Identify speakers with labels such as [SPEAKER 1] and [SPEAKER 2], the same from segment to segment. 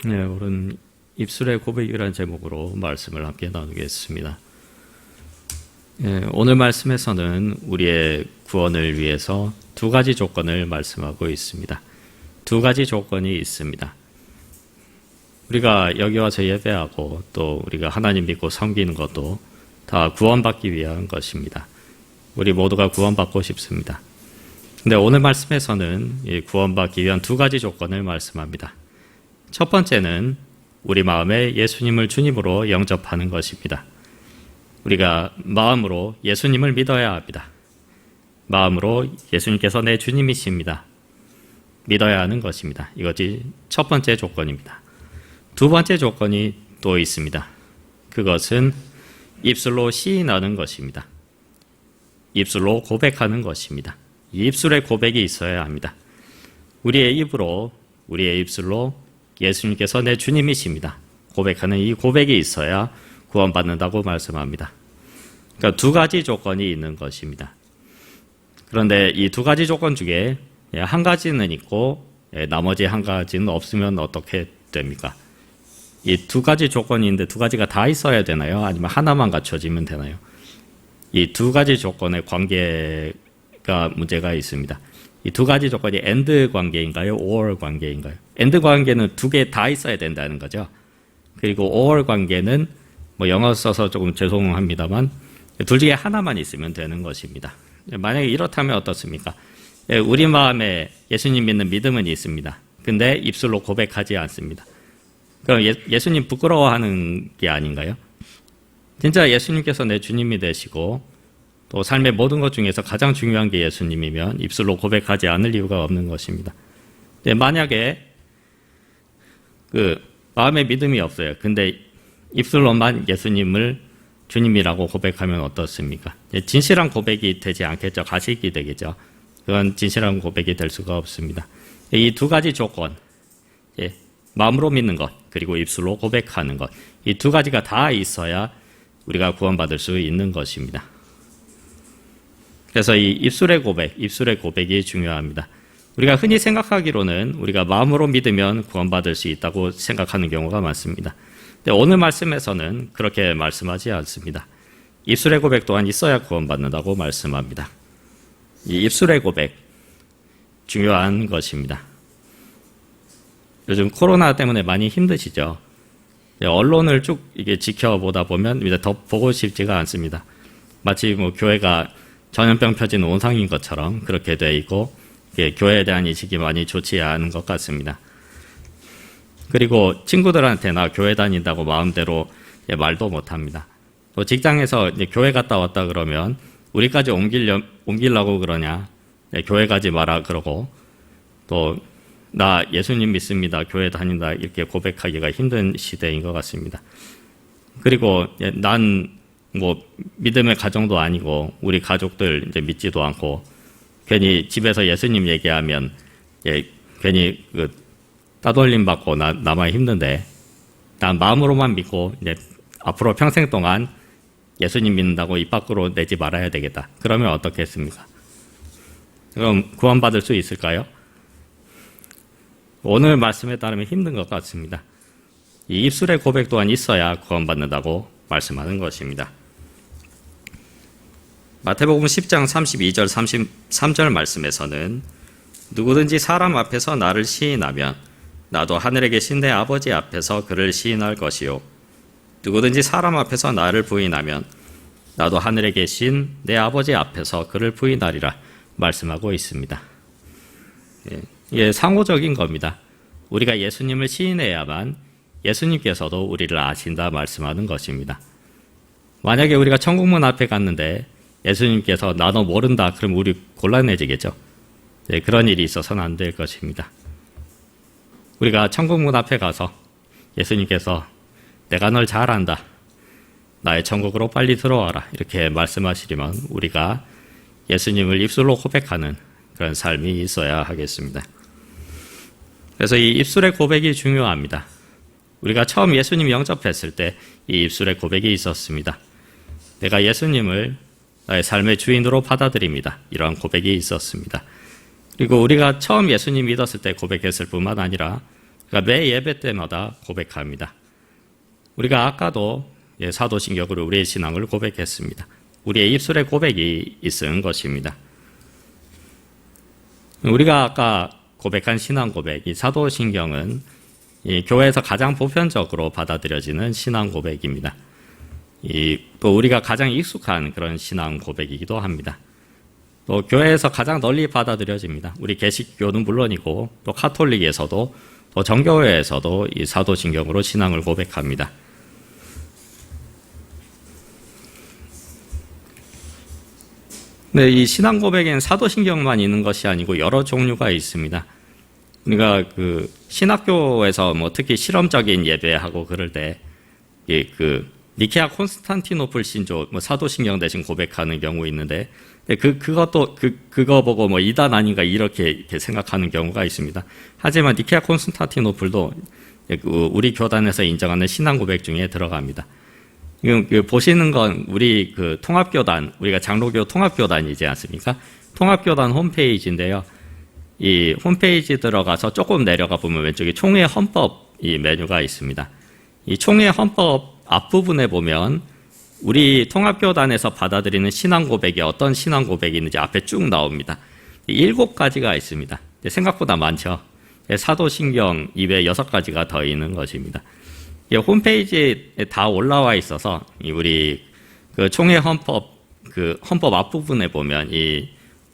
[SPEAKER 1] 네, 오늘 입술의 고백이라는 제목으로 말씀을 함께 나누겠습니다. 오늘 말씀에서는 우리의 구원을 위해서 두 가지 조건을 말씀하고 있습니다. 두 가지 조건이 있습니다. 우리가 여기 와서 예배하고 또 우리가 하나님 믿고 섬기는 것도 다 구원받기 위한 것입니다. 우리 모두가 구원받고 싶습니다. 근데 오늘 말씀에서는 이 구원받기 위한 두 가지 조건을 말씀합니다. 첫 번째는 우리 마음에 예수님을 주님으로 영접하는 것입니다. 우리가 마음으로 예수님을 믿어야 합니다. 마음으로 예수님께서 내 주님이십니다. 믿어야 하는 것입니다. 이것이 첫 번째 조건입니다. 두 번째 조건이 또 있습니다. 그것은 입술로 시인하는 것입니다. 입술로 고백하는 것입니다. 이 입술에 고백이 있어야 합니다. 우리의 입술로 예수님께서 내 주님이십니다. 고백하는 이 고백이 있어야 구원받는다고 말씀합니다. 그러니까 두 가지 조건이 있는 것입니다. 그런데 이 두 가지 조건 중에 한 가지는 있고 나머지 한 가지는 없으면 어떻게 됩니까? 이 두 가지 조건이 있는데 두 가지가 다 있어야 되나요? 아니면 하나만 갖춰지면 되나요? 이 두 가지 조건의 관계가 문제가 있습니다. 이 두 가지 조건이 and 관계인가요? or 관계인가요? and 관계는 두 개 다 있어야 된다는 거죠. 그리고 or 관계는 영어 써서 조금 죄송합니다만 둘 중에 하나만 있으면 되는 것입니다. 만약에 이렇다면 어떻습니까? 우리 마음에 예수님 믿는 믿음은 있습니다. 근데 입술로 고백하지 않습니다. 그럼 예수님 부끄러워하는 게 아닌가요? 진짜 예수님께서 내 주님이 되시고 또 삶의 모든 것 중에서 가장 중요한 게 예수님이면 입술로 고백하지 않을 이유가 없는 것입니다. 만약에 마음에 믿음이 없어요. 근데 입술로만 예수님을 주님이라고 고백하면 어떻습니까? 진실한 고백이 되지 않겠죠. 가식이 되겠죠. 그건 진실한 고백이 될 수가 없습니다. 이 두 가지 조건, 마음으로 믿는 것 그리고 입술로 고백하는 것, 이 두 가지가 다 있어야 우리가 구원받을 수 있는 것입니다. 그래서 이 입술의 고백이 중요합니다. 우리가 흔히 생각하기로는 우리가 마음으로 믿으면 구원받을 수 있다고 생각하는 경우가 많습니다. 근데 오늘 말씀에서는 그렇게 말씀하지 않습니다. 입술의 고백 또한 있어야 구원받는다고 말씀합니다. 이 입술의 고백, 중요한 것입니다. 요즘 코로나 때문에 많이 힘드시죠? 언론을 쭉 이게 지켜보다 보면 이제 더 보고 싶지가 않습니다. 마치 교회가 전염병 펴진 온상인 것처럼 그렇게 돼 있고 교회에 대한 인식이 많이 좋지 않은 것 같습니다. 그리고 친구들한테나 교회 다닌다고 마음대로 말도 못합니다. 또 직장에서 교회 갔다 왔다 그러면 우리까지 옮기려고 그러냐, 교회 가지 마라 그러고 또 나 예수님 믿습니다, 교회 다닌다 이렇게 고백하기가 힘든 시대인 것 같습니다. 그리고 난 믿음의 가정도 아니고 우리 가족들 이제 믿지도 않고 괜히 집에서 예수님 얘기하면 괜히 따돌림 받고 나만 힘든데 난 마음으로만 믿고 이제 앞으로 평생 동안 예수님 믿는다고 입 밖으로 내지 말아야 되겠다. 그러면 어떻겠습니까? 그럼 구원받을 수 있을까요? 오늘 말씀에 따르면 힘든 것 같습니다. 이 입술의 고백 또한 있어야 구원받는다고 말씀하는 것입니다. 마태복음 10장 32절 33절 말씀에서는 누구든지 사람 앞에서 나를 시인하면 나도 하늘에 계신 내 아버지 앞에서 그를 시인할 것이요 누구든지 사람 앞에서 나를 부인하면 나도 하늘에 계신 내 아버지 앞에서 그를 부인하리라 말씀하고 있습니다. 이게 상호적인 겁니다. 우리가 예수님을 시인해야만 예수님께서도 우리를 아신다 말씀하는 것입니다. 만약에 우리가 천국문 앞에 갔는데 예수님께서 나 너 모른다 그럼 우리 곤란해지겠죠. 그런 일이 있어서는 안 될 것입니다. 우리가 천국문 앞에 가서 예수님께서 내가 널 잘 안다, 나의 천국으로 빨리 들어와라 이렇게 말씀하시려면 우리가 예수님을 입술로 고백하는 그런 삶이 있어야 하겠습니다. 그래서 이 입술의 고백이 중요합니다. 우리가 처음 예수님 영접했을 때 이 입술의 고백이 있었습니다. 내가 예수님을 나의 삶의 주인으로 받아들입니다. 이러한 고백이 있었습니다. 그리고 우리가 처음 예수님 믿었을 때 고백했을 뿐만 아니라 그러니까 매 예배 때마다 고백합니다. 우리가 아까도 사도신경으로 우리의 신앙을 고백했습니다. 우리의 입술에 고백이 있은 것입니다. 우리가 아까 고백한 신앙 고백, 이 사도신경은 이 교회에서 가장 보편적으로 받아들여지는 신앙 고백입니다. 또 우리가 가장 익숙한 그런 신앙 고백이기도 합니다. 또 교회에서 가장 널리 받아들여집니다. 우리 개식교는 물론이고 또 카톨릭에서도 또 정교회에서도 이 사도신경으로 신앙을 고백합니다. 네, 이 신앙 고백엔 사도신경만 있는 것이 아니고 여러 종류가 있습니다. 우리가 그 신학교에서 뭐 특히 실험적인 예배하고 그럴 때 니케아 콘스탄티노플 신조 사도신경 대신 고백하는 경우 있는데 그거 보고 뭐 이단 아닌가 이렇게 생각하는 경우가 있습니다. 하지만 니케아 콘스탄티노플도 우리 교단에서 인정하는 신앙 고백 중에 들어갑니다. 보시는 건 우리 그 통합교단, 우리가 장로교 통합교단이지 않습니까? 통합교단 홈페이지인데요. 이 홈페이지 들어가서 조금 내려가 보면 왼쪽에 총회 헌법 이 메뉴가 있습니다. 이 총회 헌법 앞부분에 보면 우리 통합교단에서 받아들이는 신앙 고백이 어떤 신앙 고백이 있는지 앞에 쭉 나옵니다. 7가지가 있습니다. 생각보다 많죠. 사도신경 이외에 6가지가 더 있는 것입니다. 홈페이지에 다 올라와 있어서 우리 그 총회 헌법 헌법 앞부분에 보면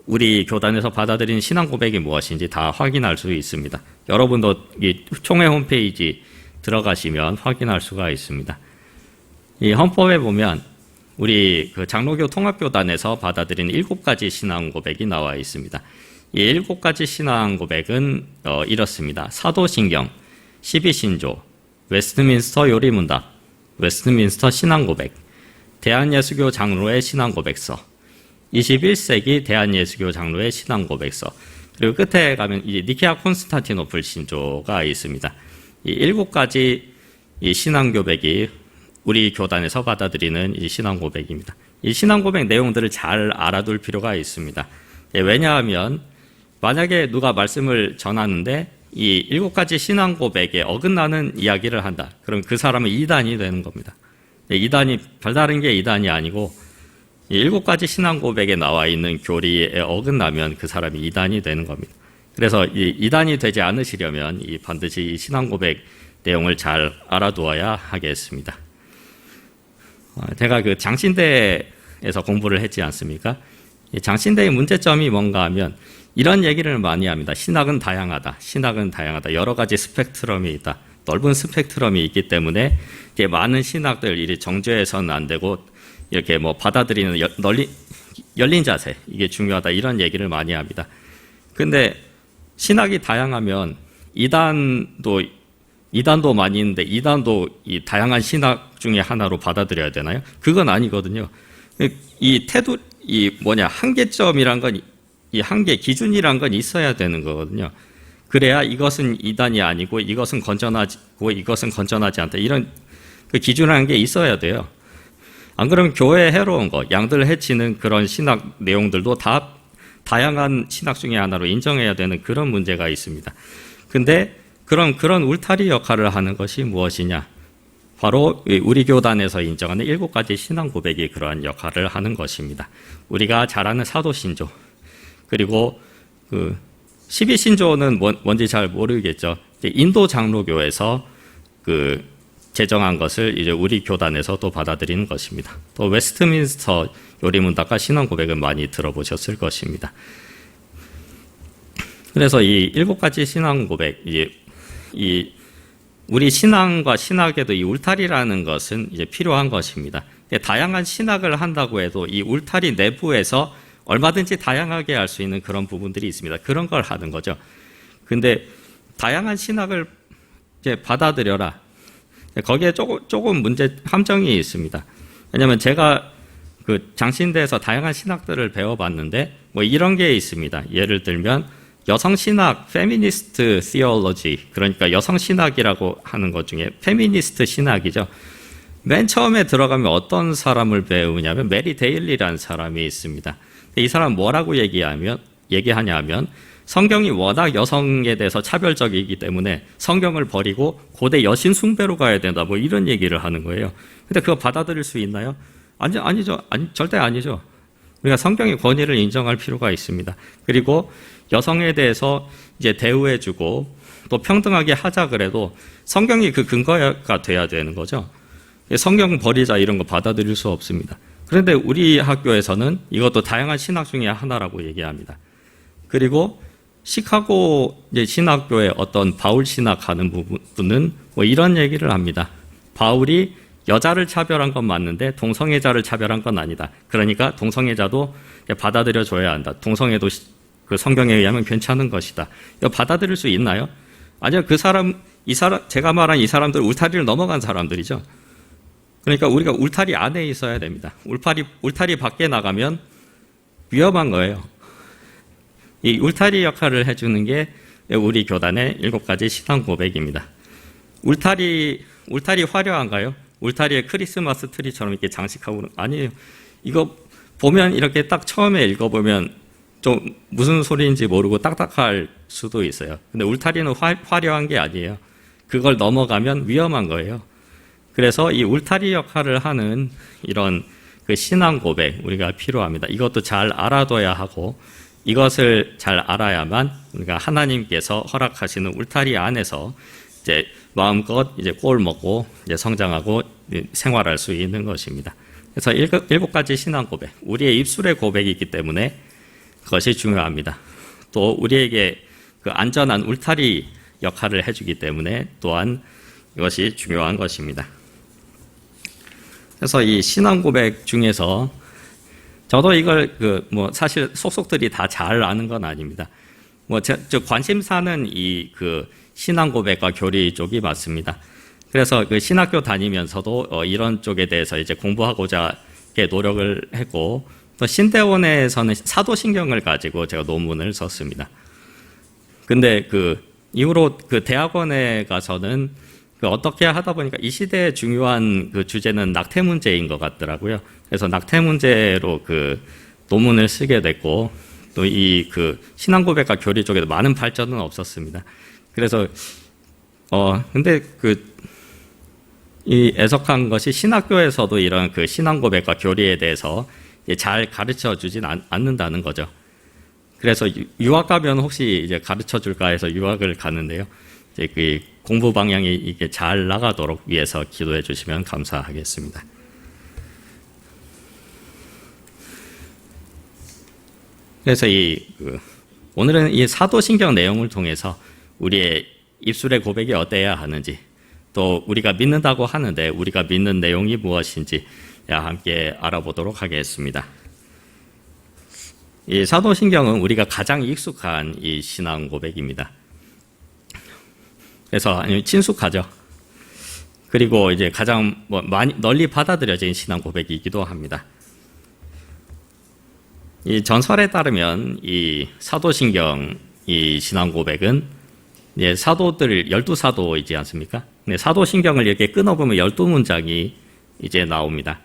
[SPEAKER 1] 우리 교단에서 받아들이는 신앙 고백이 무엇인지 다 확인할 수 있습니다. 여러분도 이 총회 홈페이지 들어가시면 확인할 수가 있습니다. 이 헌법에 보면 우리 그 장로교 통합교단에서 받아들이는 7가지 신앙 고백이 나와 있습니다. 이 7가지 신앙 고백은 이렇습니다. 사도신경, 12신조, 웨스트민스터 요리문답, 웨스트민스터 신앙고백, 대한예수교 장로의 신앙고백서, 21세기 대한예수교 장로의 신앙고백서, 그리고 끝에 가면 이제 니케아 콘스탄티노플 신조가 있습니다. 이 7가지 이 신앙고백이 우리 교단에서 받아들이는 이 신앙고백입니다. 이 신앙고백 내용들을 잘 알아둘 필요가 있습니다. 왜냐하면 만약에 누가 말씀을 전하는데 이 7가지 신앙 고백에 어긋나는 이야기를 한다. 그럼 그 사람은 이단이 되는 겁니다. 이단이 별다른 게 이단이 아니고 7가지 신앙 고백에 나와 있는 교리에 어긋나면 그 사람이 이단이 되는 겁니다. 그래서 이단이 되지 않으시려면 반드시 이 신앙 고백 내용을 잘 알아두어야 하겠습니다. 제가 그 장신대에서 공부를 했지 않습니까? 장신대의 문제점이 뭔가 하면 이런 얘기를 많이 합니다. 신학은 다양하다. 신학은 다양하다. 여러 가지 스펙트럼이 있다. 넓은 스펙트럼이 있기 때문에 이게 많은 신학들 이리 정죄해서는 안 되고 이렇게 뭐 받아들이는 열린 자세 이게 중요하다. 이런 얘기를 많이 합니다. 근데 신학이 다양하면 이단도 많이 있는데 이단도 이 다양한 신학 중에 하나로 받아들여야 되나요? 그건 아니거든요. 이 태도 한계점이란 건 이 한계 기준이란 건 있어야 되는 거거든요. 그래야 이것은 이단이 아니고 이것은 건전하고 이것은 건전하지 않다. 이런 그 기준이라는 게 있어야 돼요. 안 그러면 교회에 해로운 거, 양들 해치는 그런 신학 내용들도 다 다양한 신학 중에 하나로 인정해야 되는 그런 문제가 있습니다. 근데 그런 울타리 역할을 하는 것이 무엇이냐? 바로 우리 교단에서 인정하는 7가지 신앙 고백이 그러한 역할을 하는 것입니다. 우리가 잘 아는 사도신조, 그리고 그 12신조는 뭔지 잘 모르겠죠. 인도 장로교에서 그 제정한 것을 이제 우리 교단에서 또 받아들이는 것입니다. 또 웨스트민스터 요리문답과 신앙 고백은 많이 들어보셨을 것입니다. 그래서 이 7가지 신앙 고백, 우리 신앙과 신학에도 이 울타리라는 것은 이제 필요한 것입니다. 다양한 신학을 한다고 해도 이 울타리 내부에서 얼마든지 다양하게 할 수 있는 그런 부분들이 있습니다. 그런 걸 하는 거죠. 근데 다양한 신학을 이제 받아들여라. 거기에 조금 함정이 있습니다. 왜냐하면 제가 그 장신대에서 다양한 신학들을 배워봤는데 뭐 이런 게 있습니다. 예를 들면 여성신학, 페미니스트 시올로지, 그러니까 여성신학이라고 하는 것 중에 페미니스트 신학이죠. 맨 처음에 들어가면 어떤 사람을 배우냐면 메리 데일리라는 사람이 있습니다. 이 사람 뭐라고 얘기하냐면 성경이 워낙 여성에 대해서 차별적이기 때문에 성경을 버리고 고대 여신 숭배로 가야 된다. 뭐 이런 얘기를 하는 거예요. 근데 그거 받아들일 수 있나요? 아니죠. 절대 아니죠. 우리가 성경의 권위를 인정할 필요가 있습니다. 그리고 여성에 대해서 이제 대우해주고 또 평등하게 하자 그래도 성경이 그 근거가 돼야 되는 거죠. 성경 버리자 이런 거 받아들일 수 없습니다. 그런데 우리 학교에서는 이것도 다양한 신학 중에 하나라고 얘기합니다. 그리고 시카고 이제 신학교의 어떤 바울 신학하는 부분은 뭐 이런 얘기를 합니다. 바울이 여자를 차별한 건 맞는데 동성애자를 차별한 건 아니다. 그러니까 동성애자도 받아들여 줘야 한다. 동성애도 그 성경에 의하면 괜찮은 것이다. 이거 받아들일 수 있나요? 아니요. 제가 말한 이 사람들 울타리를 넘어간 사람들이죠. 그러니까 우리가 울타리 안에 있어야 됩니다. 울타리 밖에 나가면 위험한 거예요. 이 울타리 역할을 해주는 게 우리 교단의 7가지 신앙 고백입니다. 울타리 화려한가요? 울타리에 크리스마스 트리처럼 이렇게 장식하고 아니에요. 이거 보면 이렇게 딱 처음에 읽어보면 좀 무슨 소리인지 모르고 딱딱할 수도 있어요. 근데 울타리는 화려한 게 아니에요. 그걸 넘어가면 위험한 거예요. 그래서 이 울타리 역할을 하는 이런 그 신앙 고백 우리가 필요합니다. 이것도 잘 알아둬야 하고 이것을 잘 알아야만 우리가 하나님께서 허락하시는 울타리 안에서 이제 마음껏 이제 꼴 먹고 이제 성장하고 생활할 수 있는 것입니다. 그래서 7가지 신앙 고백, 우리의 입술의 고백이기 때문에 그것이 중요합니다. 또 우리에게 그 안전한 울타리 역할을 해주기 때문에 또한 이것이 중요한 것입니다. 그래서 이 신앙 고백 중에서 저도 이걸 사실 속속들이 다 잘 아는 건 아닙니다. 저 관심사는 이 신앙 고백과 교리 쪽이 맞습니다. 그래서 그 신학교 다니면서도 이런 쪽에 대해서 이제 공부하고자 노력을 했고 또 신대원에서는 사도신경을 가지고 제가 논문을 썼습니다. 근데 이후로 대학원에 가서는 어떻게 하다 보니까 이 시대의 중요한 주제는 낙태 문제인 것 같더라고요. 그래서 낙태 문제로 논문을 쓰게 됐고 또 이 신앙 고백과 교리 쪽에도 많은 발전은 없었습니다. 그래서 근데 이 애석한 것이 신학교에서도 이런 신앙 고백과 교리에 대해서 잘 가르쳐 주진 않는다는 거죠. 그래서 유학 가면 혹시 이제 가르쳐 줄까 해서 유학을 가는데요. 이제 공부 방향이 이게 잘 나가도록 위해서 기도해 주시면 감사하겠습니다. 그래서 오늘은 이 사도신경 내용을 통해서 우리의 입술의 고백이 어때야 하는지 또 우리가 믿는다고 하는데 우리가 믿는 내용이 무엇인지 함께 알아보도록 하겠습니다. 이 사도신경은 우리가 가장 익숙한 이 신앙 고백입니다. 그래서 친숙하죠. 그리고 이제 가장 많이 널리 받아들여진 신앙 고백이기도 합니다. 이 전설에 따르면 이 사도신경 이 신앙 고백은 사도들 12사도이지 않습니까? 사도신경을 이렇게 끊어보면 12문장이 이제 나옵니다.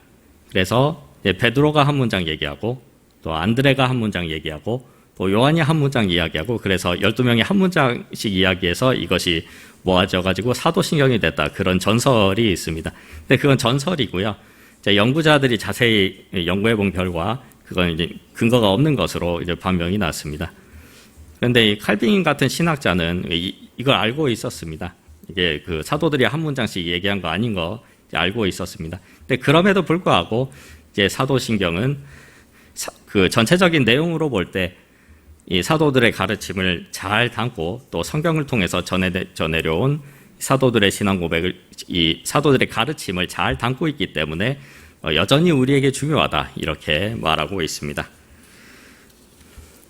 [SPEAKER 1] 그래서 베드로가 한 문장 얘기하고 또 안드레가 한 문장 얘기하고 또 요한이 한 문장 이야기하고 그래서 12명이 한 문장씩 이야기해서 이것이 모아져가지고 사도신경이 됐다. 그런 전설이 있습니다. 근데 그건 전설이고요. 연구자들이 자세히 연구해본 결과 그건 이제 근거가 없는 것으로 이제 판명이 났습니다. 그런데 이 칼빈 같은 신학자는 이걸 알고 있었습니다. 이게 사도들이 한 문장씩 얘기한 거 아닌 거 알고 있었습니다. 근데 그럼에도 불구하고 이제 사도신경은 전체적인 내용으로 볼 때 이 사도들의 가르침을 잘 담고 또 성경을 통해서 전해려온 사도들의 신앙 고백을 이 사도들의 가르침을 잘 담고 있기 때문에 여전히 우리에게 중요하다 이렇게 말하고 있습니다.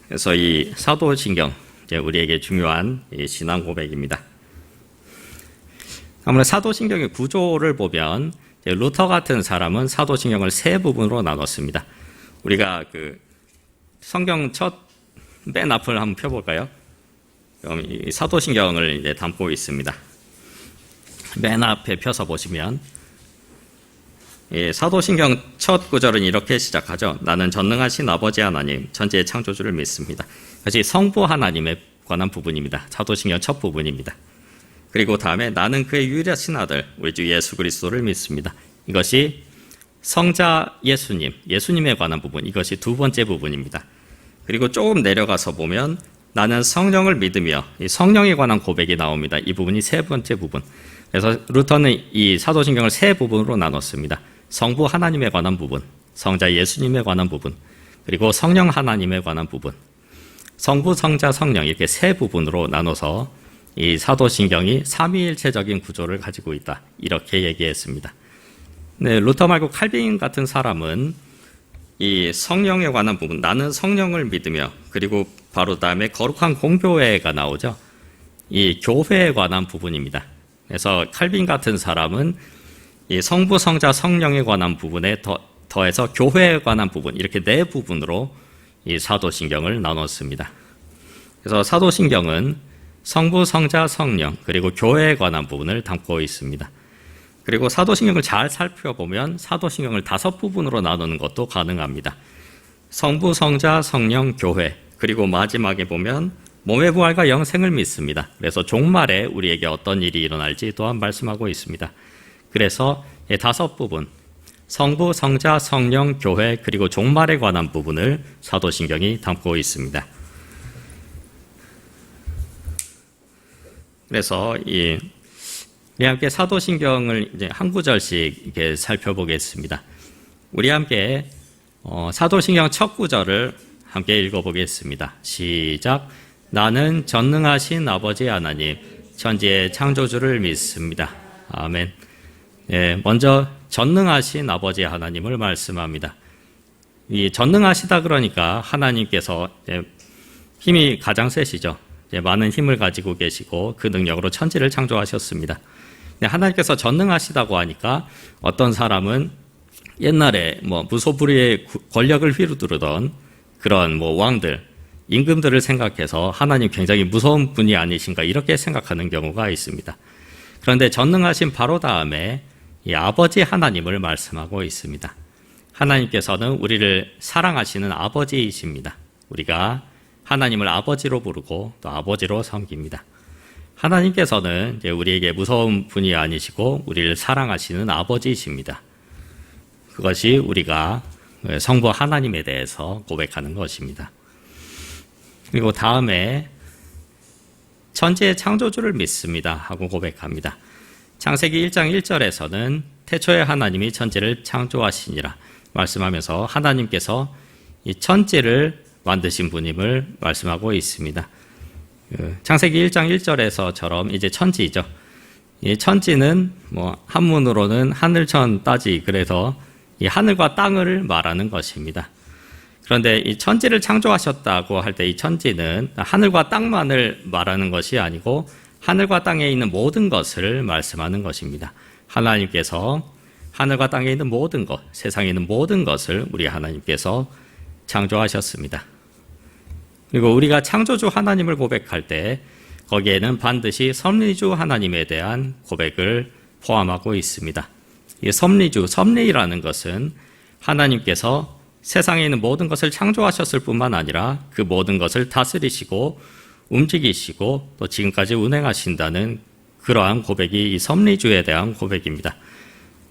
[SPEAKER 1] 그래서 이 사도신경 이제 우리에게 중요한 이 신앙 고백입니다. 아무래도 사도신경의 구조를 보면 루터 같은 사람은 사도신경을 세 부분으로 나눴습니다. 우리가 성경 맨 앞을 한번 펴볼까요? 그럼 이 사도신경을 이제 담고 있습니다. 맨 앞에 펴서 보시면 사도신경 첫 구절은 이렇게 시작하죠. 나는 전능하신 아버지 하나님, 천지의 창조주를 믿습니다. 이것이 성부 하나님에 관한 부분입니다. 사도신경 첫 부분입니다. 그리고 다음에 나는 그의 유일하신 아들, 우리 주 예수 그리스도를 믿습니다. 이것이 성자 예수님, 예수님에 관한 부분, 이것이 두 번째 부분입니다. 그리고 조금 내려가서 보면 나는 성령을 믿으며 이 성령에 관한 고백이 나옵니다. 이 부분이 세 번째 부분. 그래서 루터는 이 사도신경을 세 부분으로 나눴습니다. 성부 하나님에 관한 부분, 성자 예수님에 관한 부분, 그리고 성령 하나님에 관한 부분. 성부, 성자, 성령 이렇게 세 부분으로 나눠서 이 사도신경이 삼위일체적인 구조를 가지고 있다. 이렇게 얘기했습니다. 네, 루터 말고 칼빈 같은 사람은 이 성령에 관한 부분, 나는 성령을 믿으며, 그리고 바로 다음에 거룩한 공교회가 나오죠. 이 교회에 관한 부분입니다. 그래서 칼빈 같은 사람은 이 성부, 성자, 성령에 관한 부분에 더해서 교회에 관한 부분, 이렇게 네 부분으로 이 사도신경을 나눴습니다. 그래서 사도신경은 성부, 성자, 성령, 그리고 교회에 관한 부분을 담고 있습니다. 그리고 사도신경을 잘 살펴보면 사도신경을 5부분으로 나누는 것도 가능합니다. 성부, 성자, 성령, 교회, 그리고 마지막에 보면 몸의 부활과 영생을 믿습니다. 그래서 종말에 우리에게 어떤 일이 일어날지 또한 말씀하고 있습니다. 그래서 5부분, 성부, 성자, 성령, 교회, 그리고 종말에 관한 부분을 사도신경이 담고 있습니다. 그래서 우리 함께 사도신경을 이제 한 구절씩 이렇게 살펴보겠습니다. 우리 함께 사도신경 첫 구절을 함께 읽어보겠습니다. 시작. 나는 전능하신 아버지 하나님, 천지의 창조주를 믿습니다. 아멘. 네, 먼저 전능하신 아버지 하나님을 말씀합니다. 이 전능하시다 그러니까 하나님께서 힘이 가장 세시죠. 많은 힘을 가지고 계시고 그 능력으로 천지를 창조하셨습니다. 하나님께서 전능하시다고 하니까 어떤 사람은 옛날에 무소불위의 권력을 휘두르던 그런 왕들, 임금들을 생각해서 하나님 굉장히 무서운 분이 아니신가 이렇게 생각하는 경우가 있습니다. 그런데 전능하신 바로 다음에 이 아버지 하나님을 말씀하고 있습니다. 하나님께서는 우리를 사랑하시는 아버지이십니다. 우리가 하나님을 아버지로 부르고 또 아버지로 섬깁니다. 하나님께서는 이제 우리에게 무서운 분이 아니시고 우리를 사랑하시는 아버지이십니다. 그것이 우리가 성부 하나님에 대해서 고백하는 것입니다. 그리고 다음에 천지의 창조주를 믿습니다 하고 고백합니다. 창세기 1장 1절에서는 태초에 하나님이 천지를 창조하시니라 말씀하면서 하나님께서 이 천지를 만드신 분임을 말씀하고 있습니다. 창세기 1장 1절에서처럼 이제 천지죠. 이 천지는 한문으로는 하늘천 따지, 그래서 이 하늘과 땅을 말하는 것입니다. 그런데 이 천지를 창조하셨다고 할 때 이 천지는 하늘과 땅만을 말하는 것이 아니고 하늘과 땅에 있는 모든 것을 말씀하는 것입니다. 하나님께서 하늘과 땅에 있는 모든 것, 세상에 있는 모든 것을 우리 하나님께서 창조하셨습니다. 그리고 우리가 창조주 하나님을 고백할 때 거기에는 반드시 섭리주 하나님에 대한 고백을 포함하고 있습니다. 이 섭리라는 것은 하나님께서 세상에 있는 모든 것을 창조하셨을 뿐만 아니라 그 모든 것을 다스리시고 움직이시고 또 지금까지 운행하신다는 그러한 고백이 이 섭리주에 대한 고백입니다.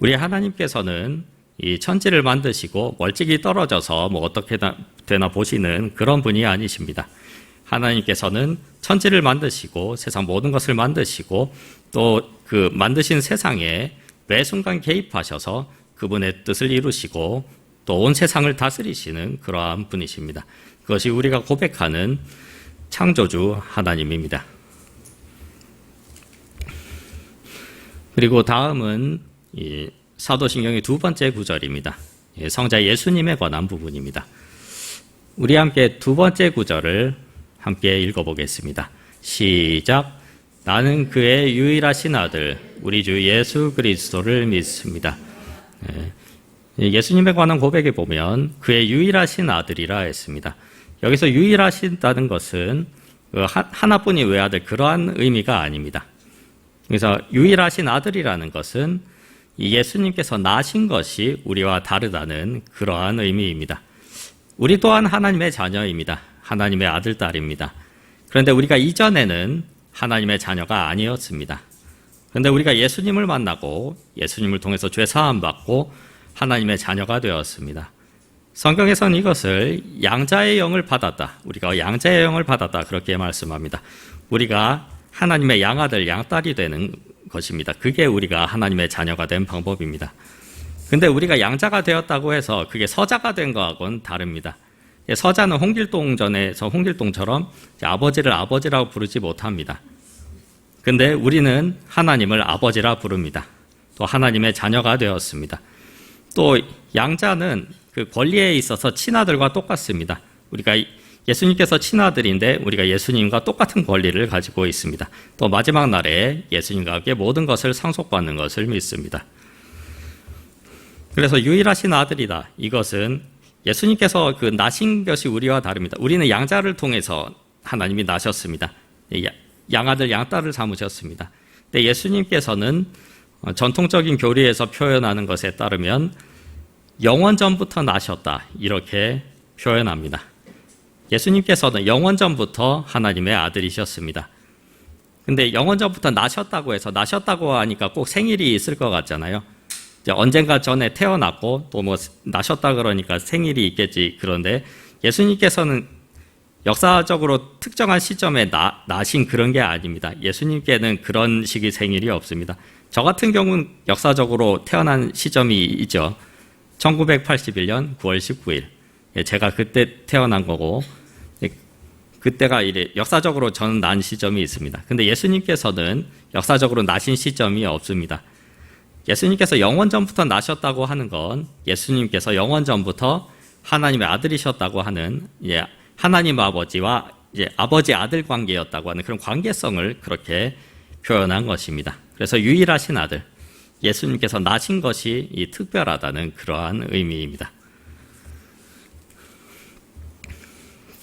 [SPEAKER 1] 우리 하나님께서는 이 천지를 만드시고 멀찍이 떨어져서 어떻게 되나 보시는 그런 분이 아니십니다. 하나님께서는 천지를 만드시고 세상 모든 것을 만드시고 또 그 만드신 세상에 매 순간 개입하셔서 그분의 뜻을 이루시고 또 온 세상을 다스리시는 그러한 분이십니다. 그것이 우리가 고백하는 창조주 하나님입니다. 그리고 다음은 이 사도신경의 두 번째 구절입니다. 성자 예수님에 관한 부분입니다. 우리 함께 두 번째 구절을 함께 읽어보겠습니다. 시작. 나는 그의 유일하신 아들 우리 주 예수 그리스도를 믿습니다. 예수님에 관한 고백에 보면 그의 유일하신 아들이라 했습니다. 여기서 유일하신다는 것은 하나뿐인 외아들 그러한 의미가 아닙니다. 그래서 유일하신 아들이라는 것은 이 예수님께서 나신 것이 우리와 다르다는 그러한 의미입니다. 우리 또한 하나님의 자녀입니다. 하나님의 아들, 딸입니다. 그런데 우리가 이전에는 하나님의 자녀가 아니었습니다. 그런데 우리가 예수님을 만나고 예수님을 통해서 죄 사함 받고 하나님의 자녀가 되었습니다. 성경에서는 이것을 양자의 영을 받았다. 우리가 양자의 영을 받았다. 그렇게 말씀합니다. 우리가 하나님의 양아들, 양딸이 되는 것입니다. 그게 우리가 하나님의 자녀가 된 방법입니다. 근데 우리가 양자가 되었다고 해서 그게 서자가 된 거하고는 다릅니다. 서자는 홍길동전에서 홍길동처럼 아버지를 아버지라고 부르지 못합니다. 근데 우리는 하나님을 아버지라 부릅니다. 또 하나님의 자녀가 되었습니다. 또 양자는 그 권리에 있어서 친아들과 똑같습니다. 우리가 예수님께서 친아들인데 우리가 예수님과 똑같은 권리를 가지고 있습니다. 또 마지막 날에 예수님과 함께 모든 것을 상속받는 것을 믿습니다. 그래서 유일하신 아들이다. 이것은 예수님께서 그 나신 것이 우리와 다릅니다. 우리는 양자를 통해서 하나님이 나셨습니다. 양아들, 양딸을 삼으셨습니다. 근데 예수님께서는 전통적인 교리에서 표현하는 것에 따르면 영원전부터 나셨다. 이렇게 표현합니다. 예수님께서는 영원전부터 하나님의 아들이셨습니다. 근데 영원전부터 나셨다고 해서 나셨다고 하니까 꼭 생일이 있을 것 같잖아요. 언젠가 전에 태어났고 또 뭐 나셨다 그러니까 생일이 있겠지. 그런데 예수님께서는 역사적으로 특정한 시점에 나신 그런 게 아닙니다. 예수님께는 그런 식의 생일이 없습니다. 저 같은 경우는 역사적으로 태어난 시점이 있죠. 1981년 9월 19일. 제가 그때 태어난 거고 그때가 역사적으로 저는 난 시점이 있습니다. 근데 예수님께서는 역사적으로 나신 시점이 없습니다. 예수님께서 영원전부터 나셨다고 하는 건 예수님께서 영원전부터 하나님의 아들이셨다고 하는 하나님 아버지와 아버지 아들 관계였다고 하는 그런 관계성을 그렇게 표현한 것입니다. 그래서 유일하신 아들, 예수님께서 나신 것이 특별하다는 그러한 의미입니다.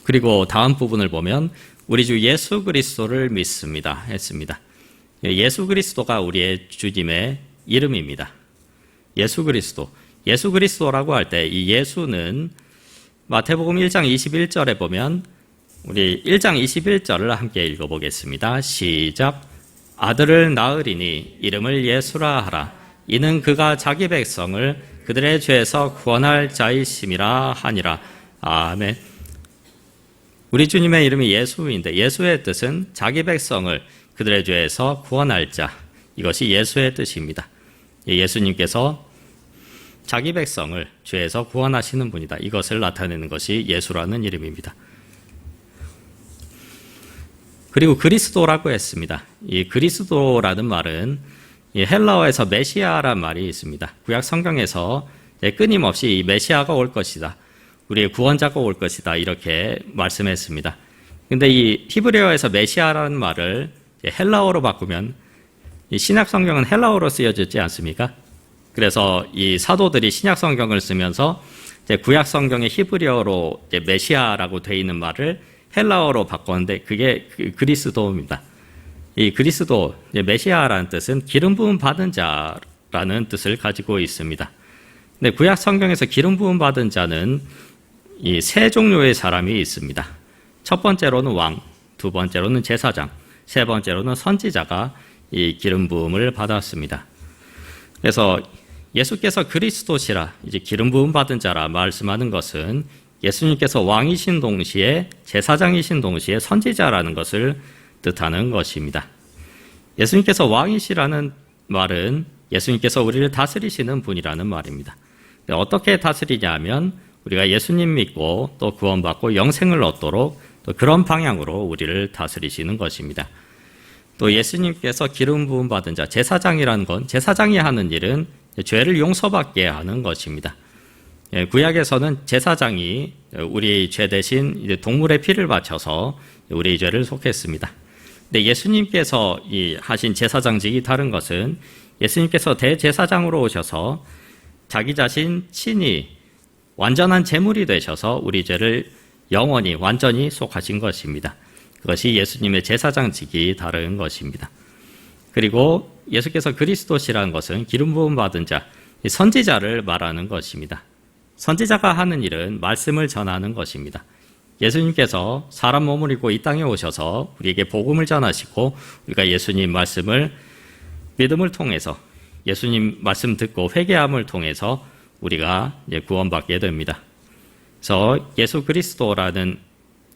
[SPEAKER 1] 그리고 다음 부분을 보면 우리 주 예수 그리스도를 믿습니다 했습니다. 예수 그리스도가 우리의 주님의 이름입니다. 예수 그리스도라고 할 때 이 예수는 마태복음 1장 21절에 보면 우리 1장 21절을 함께 읽어보겠습니다. 시작. 아들을 낳으리니 이름을 예수라 하라. 이는 그가 자기 백성을 그들의 죄에서 구원할 자이심이라 하니라. 아멘. 우리 주님의 이름이 예수인데 예수의 뜻은 자기 백성을 그들의 죄에서 구원할 자. 이것이 예수의 뜻입니다. 예수님께서 자기 백성을 죄에서 구원하시는 분이다. 이것을 나타내는 것이 예수라는 이름입니다. 그리고 그리스도라고 했습니다. 이 그리스도라는 말은 헬라어에서 메시아란 말이 있습니다. 구약 성경에서 끊임없이 이 메시아가 올 것이다. 우리의 구원자가 올 것이다. 이렇게 말씀했습니다. 근데 이 히브리어에서 메시아라는 말을 헬라어로 바꾸면 이 신약 성경은 헬라어로 쓰여졌지 않습니까? 그래서 이 사도들이 신약 성경을 쓰면서 구약 성경의 히브리어로 메시아라고 되어 있는 말을 헬라어로 바꿨는데 그게 그리스도입니다. 이 그리스도, 메시아라는 뜻은 기름 부음 받은 자라는 뜻을 가지고 있습니다. 근데 구약 성경에서 기름 부음 받은 자는 이 세 종류의 사람이 있습니다. 첫 번째로는 왕, 두 번째로는 제사장, 세 번째로는 선지자가 이 기름 부음을 받았습니다. 그래서 예수께서 그리스도시라, 이제 기름 부음 받은 자라 말씀하는 것은 예수님께서 왕이신 동시에 제사장이신 동시에 선지자라는 것을 뜻하는 것입니다. 예수님께서 왕이시라는 말은 예수님께서 우리를 다스리시는 분이라는 말입니다. 어떻게 다스리냐 하면 우리가 예수님 믿고 또 구원받고 영생을 얻도록 또 그런 방향으로 우리를 다스리시는 것입니다. 또 예수님께서 기름 부음 받은 자, 제사장이라는 건 제사장이 하는 일은 죄를 용서받게 하는 것입니다. 구약에서는 제사장이 우리 죄 대신 동물의 피를 바쳐서 우리의 죄를 속했습니다. 근데 예수님께서 하신 제사장직이 다른 것은 예수님께서 대제사장으로 오셔서 자기 자신 친히 완전한 제물이 되셔서 우리 죄를 영원히 완전히 속하신 것입니다. 그것이 예수님의 제사장직이 다른 것입니다. 그리고 예수께서 그리스도시라는 것은 기름 부음 받은 자, 선지자를 말하는 것입니다. 선지자가 하는 일은 말씀을 전하는 것입니다. 예수님께서 사람 몸을 입고 이 땅에 오셔서 우리에게 복음을 전하시고 우리가 예수님 말씀을 믿음을 통해서 예수님 말씀 듣고 회개함을 통해서 우리가 구원받게 됩니다. 그래서 예수 그리스도라는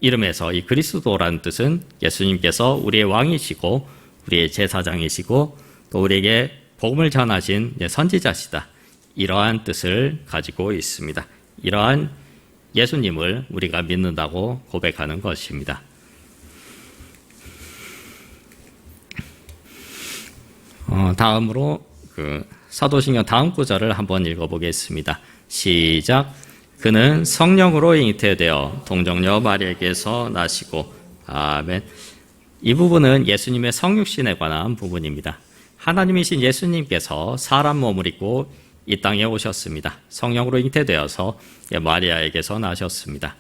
[SPEAKER 1] 이름에서 이 그리스도라는 뜻은 예수님께서 우리의 왕이시고 우리의 제사장이시고 또 우리에게 복음을 전하신 선지자시다. 이러한 뜻을 가지고 있습니다. 이러한 예수님을 우리가 믿는다고 고백하는 것입니다. 다음으로 사도신경 다음 구절을 한번 읽어보겠습니다. 시작. 그는 성령으로 잉태되어 동정녀 마리아에게서 나시고. 아멘. 이 부분은 예수님의 성육신에 관한 부분입니다. 하나님이신 예수님께서 사람 몸을 입고 이 땅에 오셨습니다. 성령으로 잉태되어서 마리아에게서 나셨습니다.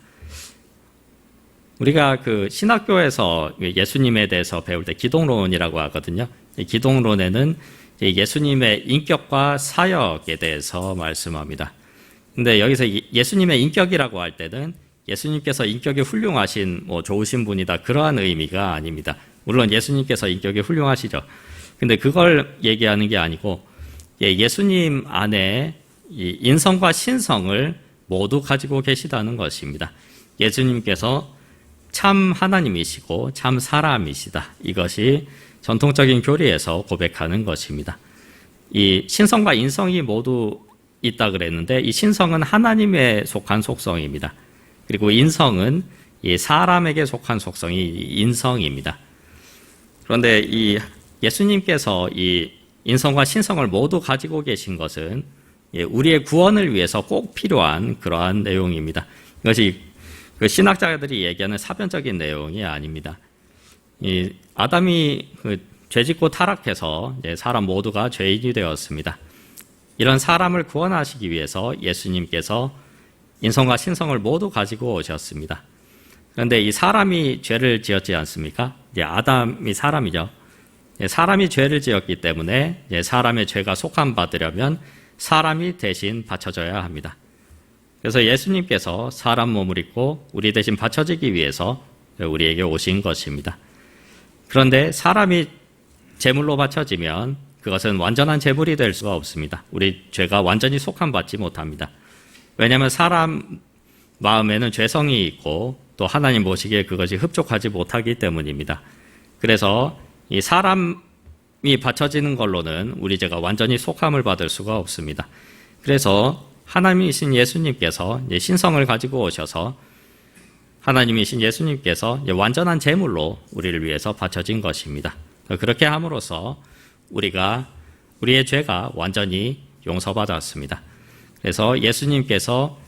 [SPEAKER 1] 우리가 신학교에서 예수님에 대해서 배울 때 기독론이라고 하거든요. 기독론에는 예수님의 인격과 사역에 대해서 말씀합니다. 근데 여기서 예수님의 인격이라고 할 때는 예수님께서 인격이 훌륭하신 좋으신 분이다 그러한 의미가 아닙니다. 물론 예수님께서 인격이 훌륭하시죠. 근데 그걸 얘기하는 게 아니고 예수님 안에 이 인성과 신성을 모두 가지고 계시다는 것입니다. 예수님께서 참 하나님이시고 참 사람이시다. 이것이 전통적인 교리에서 고백하는 것입니다. 이 신성과 인성이 모두 있다 그랬는데 이 신성은 하나님에 속한 속성입니다. 그리고 인성은 이 사람에게 속한 속성이 인성입니다. 그런데 이 예수님께서 이 인성과 신성을 모두 가지고 계신 것은 우리의 구원을 위해서 꼭 필요한 그러한 내용입니다. 이것이 신학자들이 얘기하는 사변적인 내용이 아닙니다. 이 아담이 죄짓고 타락해서 사람 모두가 죄인이 되었습니다. 이런 사람을 구원하시기 위해서 예수님께서 인성과 신성을 모두 가지고 오셨습니다. 그런데 이 사람이 죄를 지었지 않습니까? 아담이 사람이죠. 사람이 죄를 지었기 때문에 사람의 죄가 속함 받으려면 사람이 대신 바쳐져야 합니다. 그래서 예수님께서 사람 몸을 입고 우리 대신 바쳐지기 위해서 우리에게 오신 것입니다. 그런데 사람이 제물로 바쳐지면 그것은 완전한 제물이 될 수가 없습니다. 우리 죄가 완전히 속함 받지 못합니다. 왜냐하면 사람 마음에는 죄성이 있고 또 하나님 보시기에 그것이 흡족하지 못하기 때문입니다. 그래서 이 사람이 바쳐지는 걸로는 우리 죄가 완전히 속함을 받을 수가 없습니다. 그래서 하나님이신 예수님께서 신성을 가지고 오셔서 하나님이신 예수님께서 완전한 제물로 우리를 위해서 바쳐진 것입니다. 그렇게 함으로써 우리의 죄가 완전히 용서받았습니다. 그래서 예수님께서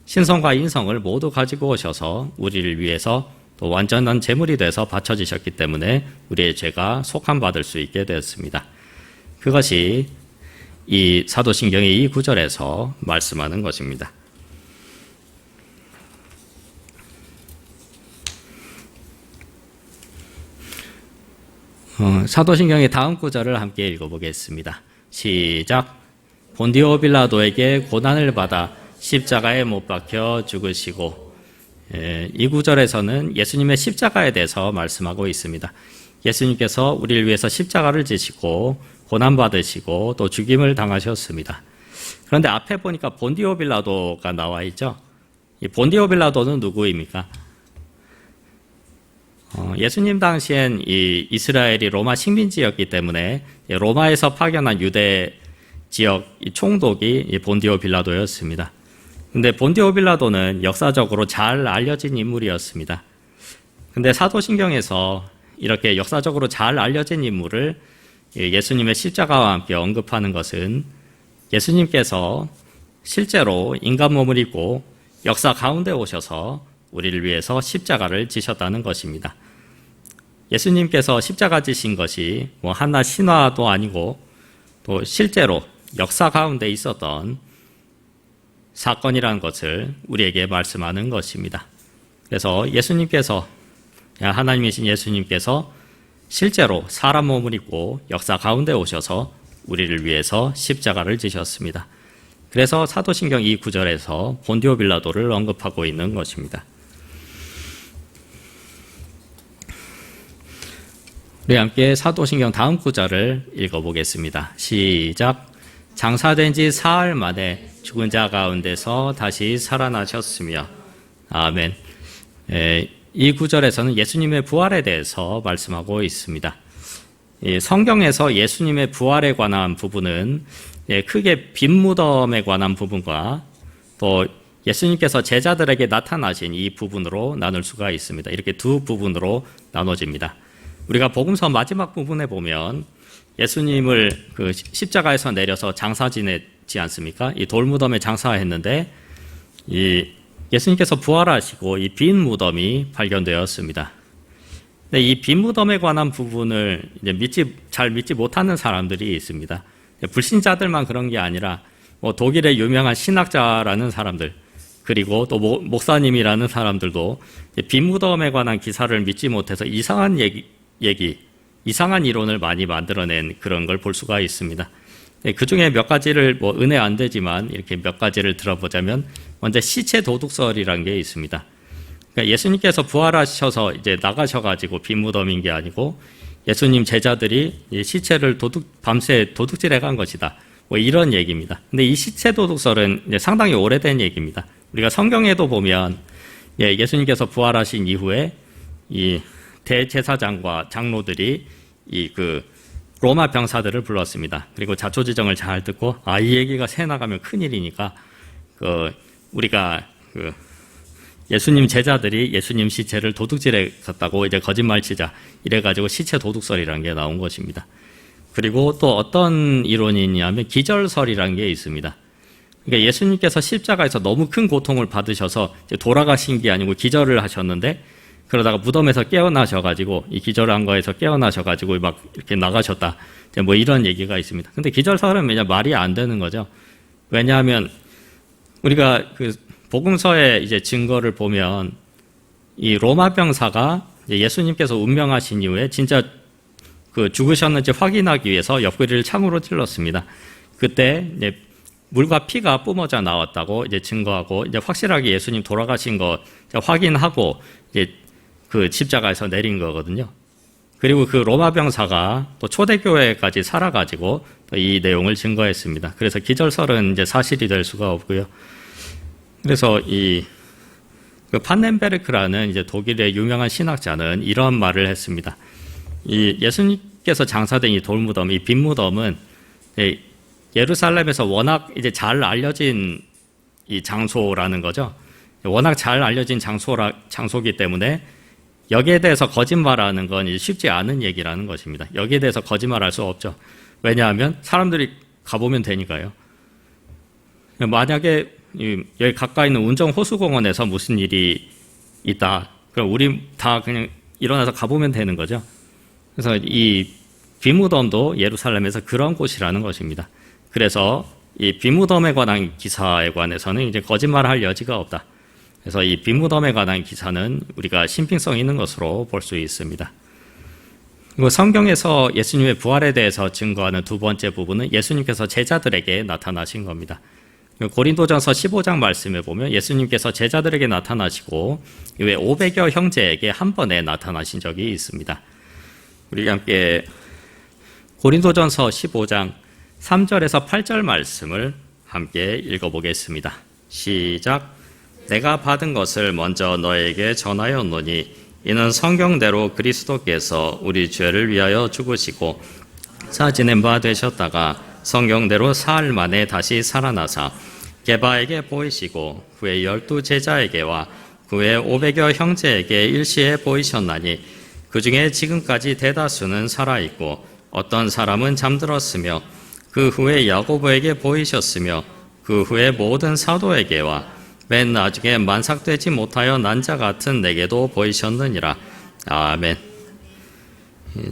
[SPEAKER 1] 신성과 인성을 모두 가지고 오셔서 우리를 위해서 또 완전한 제물이 돼서 바쳐지셨기 때문에 우리의 죄가 속함받을 수 있게 되었습니다. 그것이 이 사도신경의 이 구절에서 말씀하는 것입니다. 사도신경의 다음 구절을 함께 읽어보겠습니다. 시작. 본디오 빌라도에게 고난을 받아 십자가에 못 박혀 죽으시고. 이 구절에서는 예수님의 십자가에 대해서 말씀하고 있습니다. 예수님께서 우리를 위해서 십자가를 지시고 고난받으시고 또 죽임을 당하셨습니다. 그런데 앞에 보니까 본디오 빌라도가 나와 있죠. 이 본디오 빌라도는 누구입니까? 예수님 당시엔 이 이스라엘이 로마 식민지였기 때문에 로마에서 파견한 유대 지역 총독이 본디오 빌라도였습니다. 근데 본디오 빌라도는 역사적으로 잘 알려진 인물이었습니다. 근데 사도신경에서 이렇게 역사적으로 잘 알려진 인물을 예수님의 십자가와 함께 언급하는 것은 예수님께서 실제로 인간 몸을 입고 역사 가운데 오셔서 우리를 위해서 십자가를 지셨다는 것입니다. 예수님께서 십자가 지신 것이 하나 신화도 아니고 또 실제로 역사 가운데 있었던 사건이라는 것을 우리에게 말씀하는 것입니다. 그래서 예수님께서 하나님이신 예수님께서 실제로 사람 몸을 입고 역사 가운데 오셔서 우리를 위해서 십자가를 지셨습니다. 그래서 사도신경 이 구절에서 본디오 빌라도를 언급하고 있는 것입니다. 우리 함께 사도신경 다음 구절을 읽어보겠습니다. 시작. 장사된 지 사흘 만에 죽은 자 가운데서 다시 살아나셨으며. 아멘. 이 구절에서는 예수님의 부활에 대해서 말씀하고 있습니다. 성경에서 예수님의 부활에 관한 부분은 크게 빈 무덤에 관한 부분과 또 예수님께서 제자들에게 나타나신 이 부분으로 나눌 수가 있습니다. 이렇게 두 부분으로 나눠집니다. 우리가 복음서 마지막 부분에 보면 예수님을 그 십자가에서 내려서 장사 지냈지 않습니까? 이 돌무덤에 장사했는데 이 예수님께서 부활하시고 이 빈 무덤이 발견되었습니다. 근데 이 빈 무덤에 관한 부분을 이제 잘 믿지 못하는 사람들이 있습니다. 불신자들만 그런 게 아니라 뭐 독일의 유명한 신학자라는 사람들 그리고 또 목사님이라는 사람들도 빈 무덤에 관한 기사를 믿지 못해서 이상한 이상한 이론을 많이 만들어낸 그런 걸 볼 수가 있습니다. 그 중에 몇 가지를 뭐 은혜 안 되지만 이렇게 몇 가지를 들어보자면 먼저 시체 도둑설이라는 게 있습니다. 그러니까 예수님께서 부활하셔서 이제 나가셔가지고 빈 무덤인 게 아니고 예수님 제자들이 시체를 밤새 도둑질해 간 것이다. 뭐 이런 얘기입니다. 근데 이 시체 도둑설은 이제 상당히 오래된 얘기입니다. 우리가 성경에도 보면 예수님께서 부활하신 이후에 이 대제사장과 장로들이 로마 병사들을 불렀습니다. 그리고 자초지정을 잘 듣고 이 얘기가 새 나가면 큰일이니까 우리가 예수님 제자들이 예수님 시체를 도둑질해 갔다고 이제 거짓말치자 이래가지고 시체 도둑설이라는 게 나온 것입니다. 그리고 또 어떤 이론이 있냐면 기절설이라는 게 있습니다. 그러니까 예수님께서 십자가에서 너무 큰 고통을 받으셔서 이제 돌아가신 게 아니고 기절을 하셨는데 그러다가 무덤에서 깨어나셔가지고 이 기절한 거에서 깨어나셔가지고 막 이렇게 나가셨다. 뭐 이런 얘기가 있습니다. 근데 기절설은 왜냐 말이 안 되는 거죠. 왜냐하면 우리가 복음서의 이제 증거를 보면 이 로마 병사가 예수님께서 운명하신 이후에 진짜 죽으셨는지 확인하기 위해서 옆구리를 창으로 찔렀습니다. 그때 이제 물과 피가 뿜어져 나왔다고 이제 증거하고 이제 확실하게 예수님 돌아가신 거 확인하고 이제 십자가에서 내린 거거든요. 그리고 로마 병사가 또 초대교회까지 살아가지고 이 내용을 증거했습니다. 그래서 기절설은 이제 사실이 될 수가 없고요. 그래서 판넨베르크라는 이제 독일의 유명한 신학자는 이런 말을 했습니다. 이 예수님께서 장사된 이 돌무덤, 이 빈 무덤은 예루살렘에서 워낙 이제 잘 알려진 이 장소라는 거죠. 워낙 잘 알려진 장소기 때문에 여기에 대해서 거짓말하는 건 쉽지 않은 얘기라는 것입니다. 여기에 대해서 거짓말할 수 없죠. 왜냐하면 사람들이 가보면 되니까요. 만약에 여기 가까이 있는 운정 호수공원에서 무슨 일이 있다. 그럼 우리 다 그냥 일어나서 가보면 되는 거죠. 그래서 이 빈무덤도 예루살렘에서 그런 곳이라는 것입니다. 그래서 이 빈무덤에 관한 기사에 관해서는 이제 거짓말할 여지가 없다. 그래서 이 빈무덤에 관한 기사는 우리가 신빙성 있는 것으로 볼 수 있습니다. 그리고 성경에서 예수님의 부활에 대해서 증거하는 두 번째 부분은 예수님께서 제자들에게 나타나신 겁니다. 고린도전서 15장 말씀에 보면 예수님께서 제자들에게 나타나시고 이외 500여 형제에게 한 번에 나타나신 적이 있습니다. 우리 함께 고린도전서 15장 3절에서 8절 말씀을 함께 읽어보겠습니다. 시작. 내가 받은 것을 먼저 너에게 전하였노니 이는 성경대로 그리스도께서 우리 죄를 위하여 죽으시고 사지낸 바 되셨다가 성경대로 사흘 만에 다시 살아나사 게바에게 보이시고 그의 12 제자에게와 그의 500여 형제에게 일시에 보이셨나니 그 중에 지금까지 대다수는 살아있고 어떤 사람은 잠들었으며 그 후에 야고보에게 보이셨으며 그 후에 모든 사도에게와 맨 나중에 만삭되지 못하여 난 자 같은 내게도 보이셨느니라. 아멘.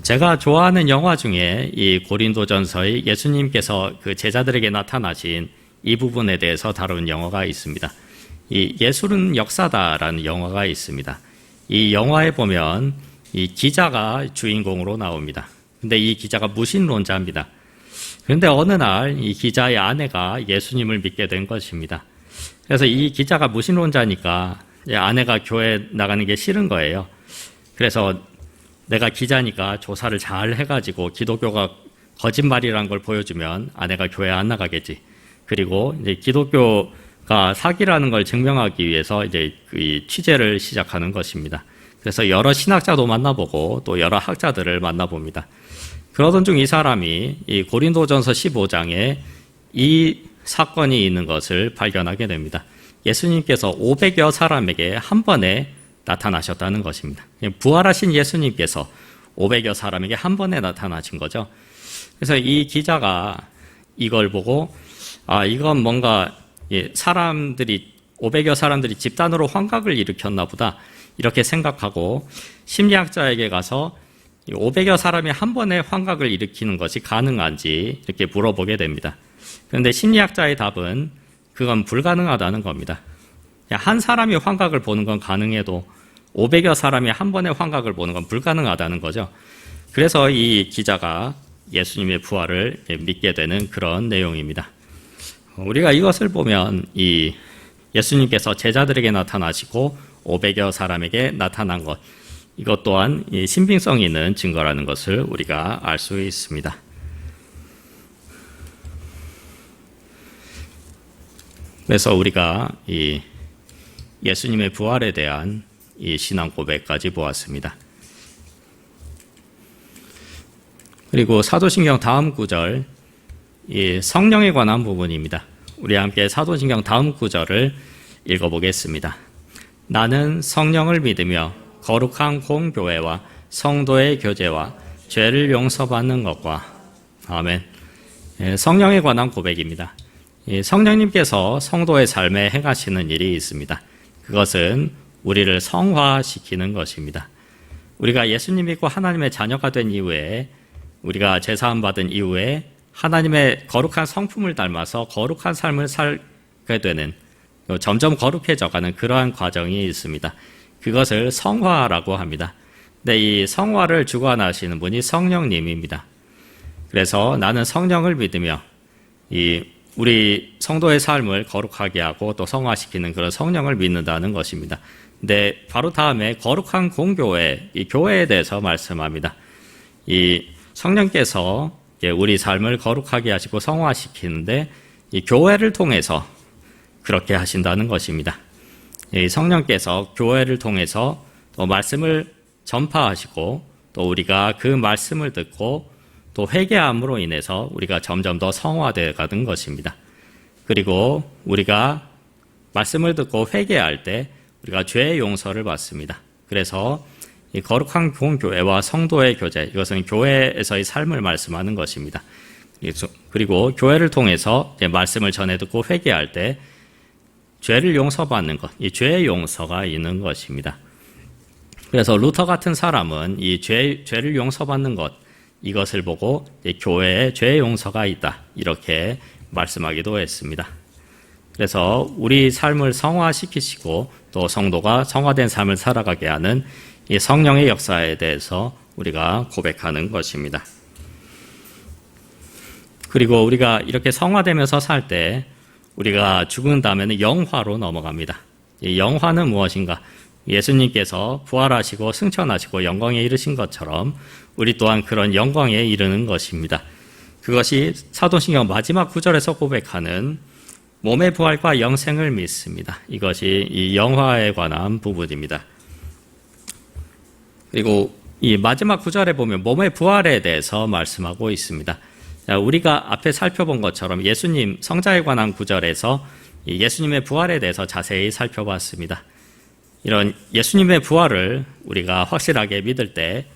[SPEAKER 1] 제가 좋아하는 영화 중에 이 고린도전서의 예수님께서 그 제자들에게 나타나신 이 부분에 대해서 다룬 영화가 있습니다. 이 예술은 역사다라는 영화가 있습니다. 이 영화에 보면 이 기자가 주인공으로 나옵니다. 근데 이 기자가 무신론자입니다. 그런데 어느 날 이 기자의 아내가 예수님을 믿게 된 것입니다. 그래서 이 기자가 무신론자니까 아내가 교회 나가는 게 싫은 거예요. 그래서 내가 기자니까 조사를 잘 해가지고 기독교가 거짓말이라는 걸 보여주면 아내가 교회 안 나가겠지. 그리고 이제 기독교가 사기라는 걸 증명하기 위해서 이제 그 취재를 시작하는 것입니다. 그래서 여러 신학자도 만나보고 또 여러 학자들을 만나봅니다. 그러던 중 이 사람이 이 고린도전서 15장에 이 사건이 있는 것을 발견하게 됩니다. 예수님께서 500여 사람에게 한 번에 나타나셨다는 것입니다. 부활하신 예수님께서 500여 사람에게 한 번에 나타나신 거죠. 그래서 이 기자가 이걸 보고 이건 뭔가 사람들이 500여 사람들이 집단으로 환각을 일으켰나 보다 이렇게 생각하고 심리학자에게 가서 500여 사람이 한 번에 환각을 일으키는 것이 가능한지 이렇게 물어보게 됩니다. 그런데 심리학자의 답은 그건 불가능하다는 겁니다. 한 사람이 환각을 보는 건 가능해도 500여 사람이 한 번에 환각을 보는 건 불가능하다는 거죠. 그래서 이 기자가 예수님의 부활을 믿게 되는 그런 내용입니다. 우리가 이것을 보면 이 예수님께서 제자들에게 나타나시고 500여 사람에게 나타난 것, 이것 또한 신빙성 있는 증거라는 것을 우리가 알 수 있습니다. 그래서 우리가 이 예수님의 부활에 대한 이 신앙 고백까지 보았습니다. 그리고 사도신경 다음 구절, 이 성령에 관한 부분입니다. 우리 함께 사도신경 다음 구절을 읽어보겠습니다. 나는 성령을 믿으며 거룩한 공교회와 성도의 교제와 죄를 용서받는 것과 아멘. 성령에 관한 고백입니다. 성령님께서 성도의 삶에 행하시는 일이 있습니다. 그것은 우리를 성화시키는 것입니다. 우리가 예수님 믿고 하나님의 자녀가 된 이후에, 우리가 제사함 받은 이후에 하나님의 거룩한 성품을 닮아서 거룩한 삶을 살게 되는, 점점 거룩해져가는 그러한 과정이 있습니다. 그것을 성화라고 합니다. 근데 이 성화를 주관하시는 분이 성령님입니다. 그래서 나는 성령을 믿으며 우리 성도의 삶을 거룩하게 하고 또 성화시키는 그런 성령을 믿는다는 것입니다. 근데 바로 다음에 거룩한 공교회, 이 교회에 대해서 말씀합니다. 이 성령께서 우리 삶을 거룩하게 하시고 성화시키는데 이 교회를 통해서 그렇게 하신다는 것입니다. 이 성령께서 교회를 통해서 또 말씀을 전파하시고 또 우리가 그 말씀을 듣고 또 회개함으로 인해서 우리가 점점 더 성화되어 가는 것입니다. 그리고 우리가 말씀을 듣고 회개할 때 우리가 죄의 용서를 받습니다. 그래서 이 거룩한 공교회와 성도의 교제, 이것은 교회에서의 삶을 말씀하는 것입니다. 그리고 교회를 통해서 말씀을 전해 듣고 회개할 때 죄를 용서받는 것, 이 죄의 용서가 있는 것입니다. 그래서 루터 같은 사람은 이 죄를 용서받는 것, 이것을 보고 교회에 죄의 용서가 있다, 이렇게 말씀하기도 했습니다. 그래서 우리 삶을 성화시키시고 또 성도가 성화된 삶을 살아가게 하는 이 성령의 역사에 대해서 우리가 고백하는 것입니다. 그리고 우리가 이렇게 성화되면서 살 때 우리가 죽은 다음에는 영화로 넘어갑니다. 이 영화는 무엇인가? 예수님께서 부활하시고 승천하시고 영광에 이르신 것처럼 우리 또한 그런 영광에 이르는 것입니다. 그것이 사도신경 마지막 구절에서 고백하는 몸의 부활과 영생을 믿습니다. 이것이 이 영화에 관한 부분입니다. 그리고 이 마지막 구절에 보면 몸의 부활에 대해서 말씀하고 있습니다. 우리가 앞에 살펴본 것처럼 예수님 성자에 관한 구절에서 예수님의 부활에 대해서 자세히 살펴봤습니다. 이런 예수님의 부활을 우리가 확실하게 믿을 때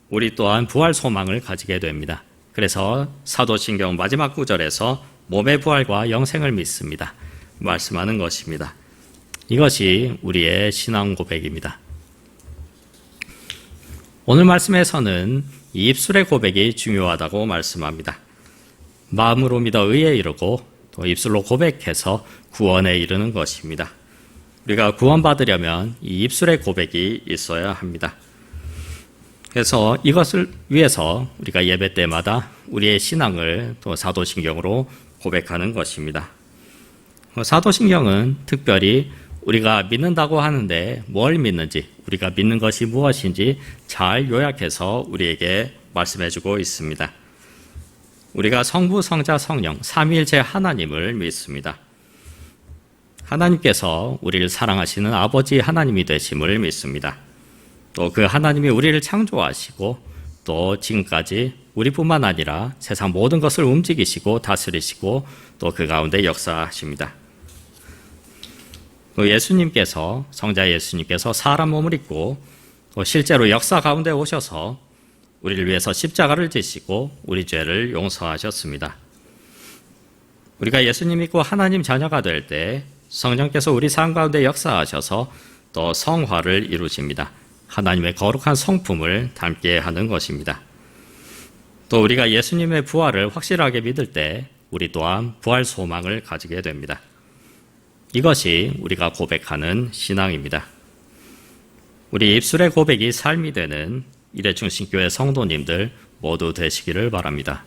[SPEAKER 1] 우리 또한 부활 소망을 가지게 됩니다. 그래서 사도신경 마지막 구절에서 몸의 부활과 영생을 믿습니다, 말씀하는 것입니다. 이것이 우리의 신앙 고백입니다. 오늘 말씀에서는 이 입술의 고백이 중요하다고 말씀합니다. 마음으로 믿어 의에 이르고 또 입술로 고백해서 구원에 이르는 것입니다. 우리가 구원받으려면 이 입술의 고백이 있어야 합니다. 그래서 이것을 위해서 우리가 예배 때마다 우리의 신앙을 또 사도신경으로 고백하는 것입니다. 사도신경은 특별히 우리가 믿는다고 하는데 뭘 믿는지, 우리가 믿는 것이 무엇인지 잘 요약해서 우리에게 말씀해주고 있습니다. 우리가 성부, 성자, 성령, 삼위일체 하나님을 믿습니다. 하나님께서 우리를 사랑하시는 아버지 하나님이 되심을 믿습니다. 또 그 하나님이 우리를 창조하시고 또 지금까지 우리뿐만 아니라 세상 모든 것을 움직이시고 다스리시고 또 그 가운데 역사하십니다. 또 예수님께서, 성자 예수님께서 사람 몸을 입고 또 실제로 역사 가운데 오셔서 우리를 위해서 십자가를 지시고 우리 죄를 용서하셨습니다. 우리가 예수님 믿고 하나님 자녀가 될 때 성령께서 우리 삶 가운데 역사하셔서 또 성화를 이루십니다. 하나님의 거룩한 성품을 닮게 하는 것입니다. 또 우리가 예수님의 부활을 확실하게 믿을 때 우리 또한 부활 소망을 가지게 됩니다. 이것이 우리가 고백하는 신앙입니다. 우리 입술의 고백이 삶이 되는 일회중심교회 성도님들 모두 되시기를 바랍니다.